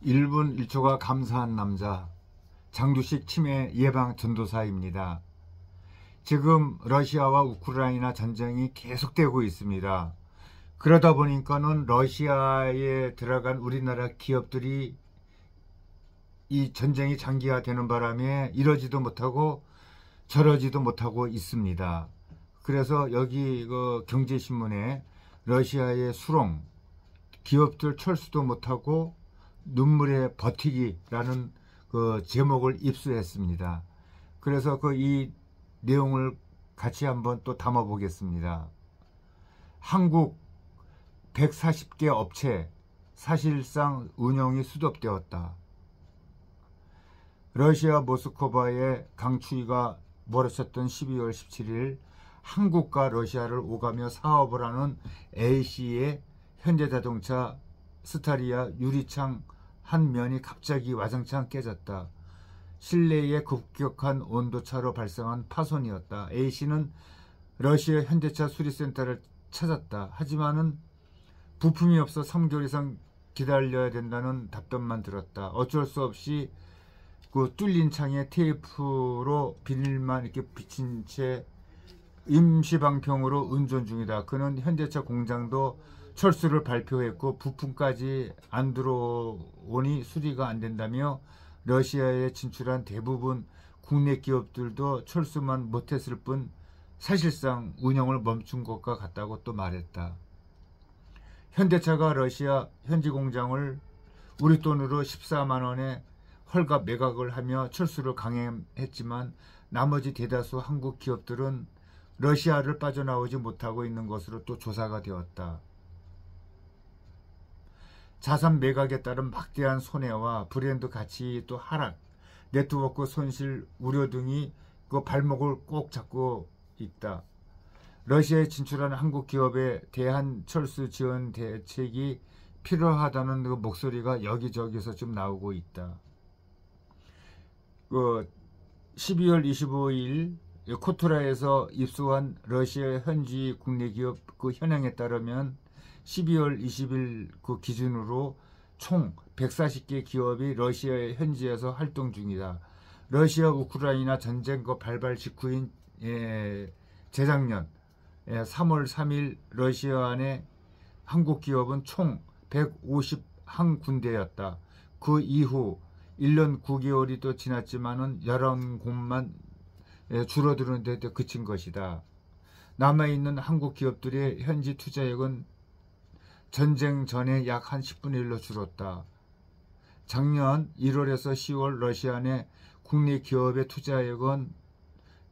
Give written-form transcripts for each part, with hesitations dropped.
1분 1초가 감사한 남자 장두식 치매 예방 전도사입니다. 지금 러시아와 우크라이나 전쟁이 계속되고 있습니다. 그러다 보니까는 러시아에 들어간 우리나라 기업들이 이 전쟁이 장기화되는 바람에 이러지도 못하고 저러지도 못하고 있습니다. 그래서 여기 경제신문에 러시아의 수렁, 기업들 철수도 못하고 눈물의 버티기라는 그 제목을 입수했습니다. 그래서 이 내용을 같이 한번 또 담아 보겠습니다. 한국 140개 업체 사실상 운영이 수독되었다. 러시아 모스크바의 강추위가 몰아쳤던 12월 17일 한국과 러시아를 오가며 사업을 하는 A씨의 현대자동차 스타리아 유리창 한 면이 갑자기 와장창 깨졌다. 실내의 급격한 온도차로 발생한 파손이었다. A씨는 러시아 현대차 수리센터를 찾았다. 하지만은 부품이 없어 3개월 이상 기다려야 된다는 답변만 들었다. 어쩔 수 없이 그 뚫린 창에 테이프로 비닐만 이렇게 비친 채 임시방편으로 운전 중이다. 그는 현대차 공장도 철수를 발표했고 부품까지 안 들어오니 수리가 안 된다며 러시아에 진출한 대부분 국내 기업들도 철수만 못했을 뿐 사실상 운영을 멈춘 것과 같다고 또 말했다. 현대차가 러시아 현지 공장을 우리 돈으로 14만 원에 헐값 매각을 하며 철수를 강행했지만 나머지 대다수 한국 기업들은 러시아를 빠져나오지 못하고 있는 것으로 또 조사가 되었다. 자산 매각에 따른 막대한 손해와 브랜드 가치 또 하락, 네트워크 손실 우려 등이 그 발목을 꼭 잡고 있다. 러시아에 진출한 한국 기업에 대한 철수 지원 대책이 필요하다는 그 목소리가 여기저기서 좀 나오고 있다. 12월 25일 코트라에서 입수한 러시아 현지 국내 기업 그 현황에 따르면 12월 20일 그 기준으로 총 140개 기업이 러시아 현지에서 활동 중이다. 러시아 우크라이나 전쟁 발발 직후인 재작년 3월 3일 러시아 내 한국 기업은 총 151군데였다. 그 이후 1년 9개월이 또 지났지만은 11곳만 줄어드는 데 그친 것이다. 남아있는 한국 기업들의 현지 투자액은 전쟁 전에 약 한 10분의 1로 줄었다. 작년 1월에서 10월 러시아 내 국내 기업의 투자액은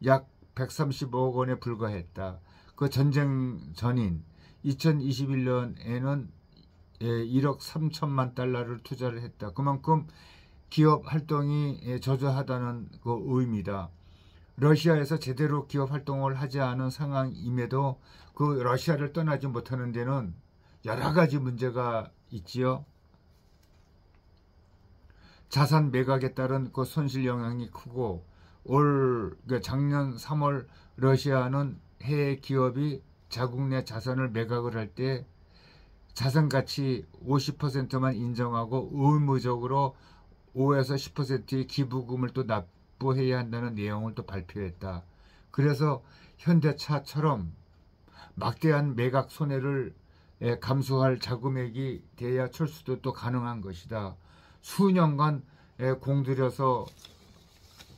약 130억 원에 불과했다. 그 전쟁 전인 2021년에는 1억 3천만 달러를 투자를 했다. 그만큼 기업 활동이 저조하다는 그 의미다. 러시아에서 제대로 기업 활동을 하지 않은 상황임에도 그 러시아를 떠나지 못하는 데는 여러 가지 문제가 있지요. 자산 매각에 따른 그 손실 영향이 크고 작년 3월 러시아는 해외 기업이 자국 내 자산을 매각을 할 때 자산 가치 50%만 인정하고 의무적으로 5에서 10%의 기부금을 또 납부해야 한다는 내용을 또 발표했다. 그래서 현대차처럼 막대한 매각 손해를 감수할 자금액이 돼야 철수도 또 가능한 것이다. 수년간 공들여서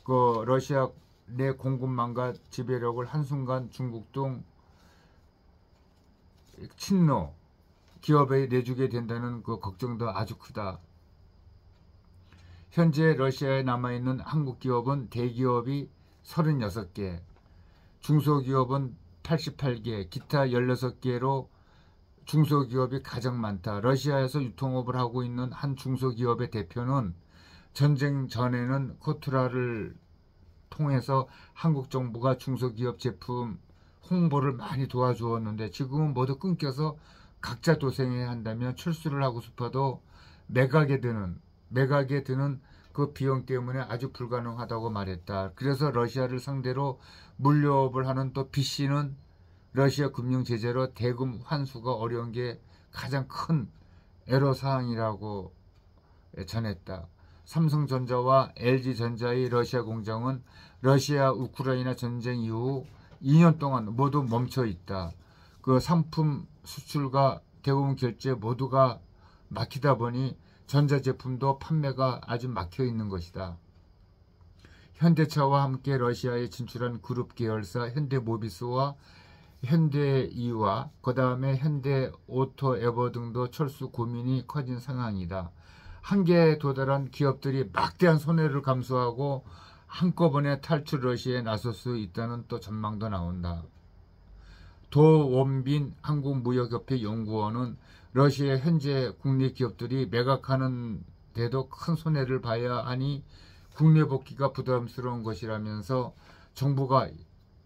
그 러시아 내 공급망과 지배력을 한순간 중국 등 친노 기업에 내주게 된다는 그 걱정도 아주 크다. 현재 러시아에 남아있는 한국 기업은 대기업이 36개, 중소기업은 88개, 기타 16개로 중소기업이 가장 많다. 러시아에서 유통업을 하고 있는 한 중소기업의 대표는 전쟁 전에는 코트라를 통해서 한국 정부가 중소기업 제품 홍보를 많이 도와주었는데 지금은 모두 끊겨서 각자 도생해야 한다면 철수를 하고 싶어도 매각에 드는 그 비용 때문에 아주 불가능하다고 말했다. 그래서 러시아를 상대로 물류업을 하는 또 B씨는 러시아 금융 제재로 대금 환수가 어려운 게 가장 큰 애로사항이라고 전했다. 삼성전자와 LG전자의 러시아 공장은 러시아 우크라이나 전쟁 이후 2년 동안 모두 멈춰 있다. 그 상품 수출과 대부분 결제 모두가 막히다 보니 전자제품도 판매가 아주 막혀 있는 것이다. 현대차와 함께 러시아에 진출한 그룹 계열사 현대모비스와 현대이와 그 다음에 현대오토에버 등도 철수 고민이 커진 상황이다. 한계에 도달한 기업들이 막대한 손해를 감수하고 한꺼번에 탈출 러시아에 나설 수 있다는 또 전망도 나온다. 도원빈 한국무역협회 연구원은 러시아 현재 국내 기업들이 매각하는 데도 큰 손해를 봐야 하니 국내 복귀가 부담스러운 것이라면서 정부가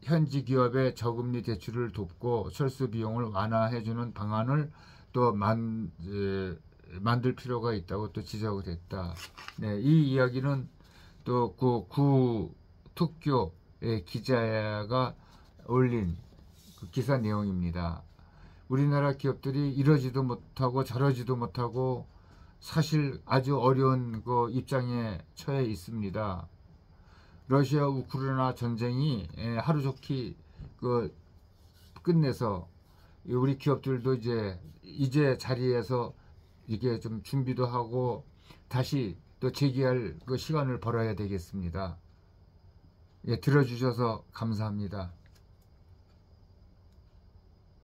현지 기업의 저금리 대출을 돕고 철수 비용을 완화해주는 방안을 또 만들 필요가 있다고 또 지적을 했다. 네, 이 이야기는 또 그 구특교의 기자가 올린 그 기사 내용입니다. 우리나라 기업들이 이러지도 못하고 저러지도 못하고 사실 아주 어려운 그 입장에 처해 있습니다. 러시아 우크라이나 전쟁이 하루속히 그 끝내서 우리 기업들도 이제 자리에서 이게 좀 준비도 하고 다시 또 재기할 그 시간을 벌어야 되겠습니다. 예, 들어주셔서 감사합니다.